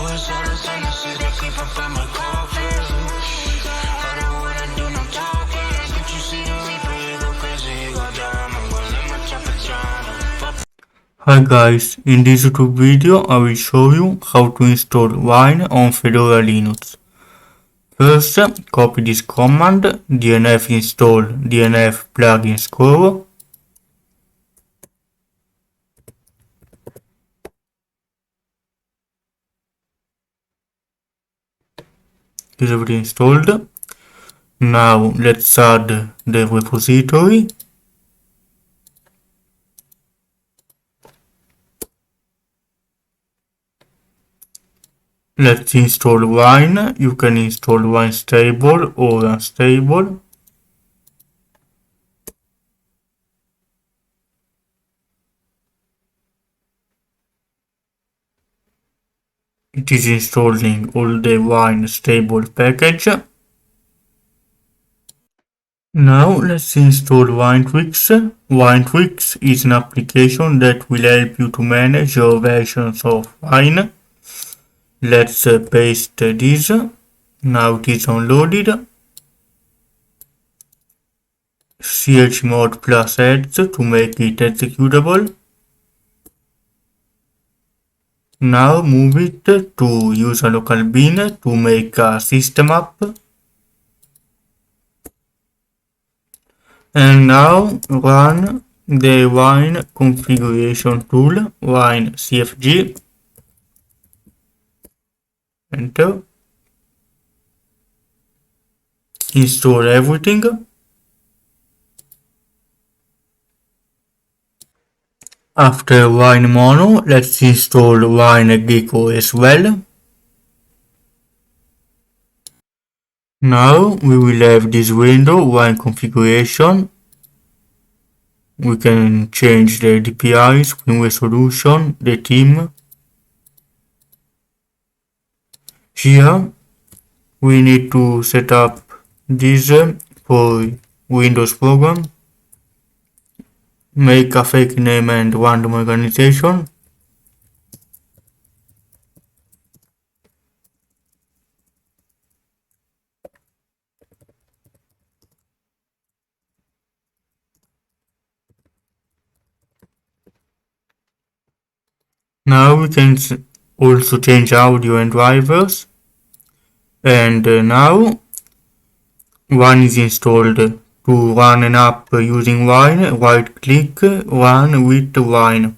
Hi guys, in this YouTube video I will show you how to install Wine on Fedora Linux. First, copy this command dnf-install dnf-plugins-core. Is already installed. Now let's add the repository. Let's install Wine. You can install winecfg or unstable. It is installing all the winecfg package. Now let's install winetricks. Winetricks is an application that will help you to manage your versions of Wine. Let's paste this. Now it is downloaded. chmod plus adds to make it executable. Now move it to use a local bin to make a system app. And now run the wine configuration tool, winecfg. Enter. Install everything. After wine mono, let's install winehq as well. Now we will have this window, wine configuration. We can change the DPI, screen resolution, the theme. Here we need to set up this for Windows program. Make a fake name and random organization. Now we can also change audio and drivers. And now Wine is installed. To run an app using Wine, right click Run with Wine.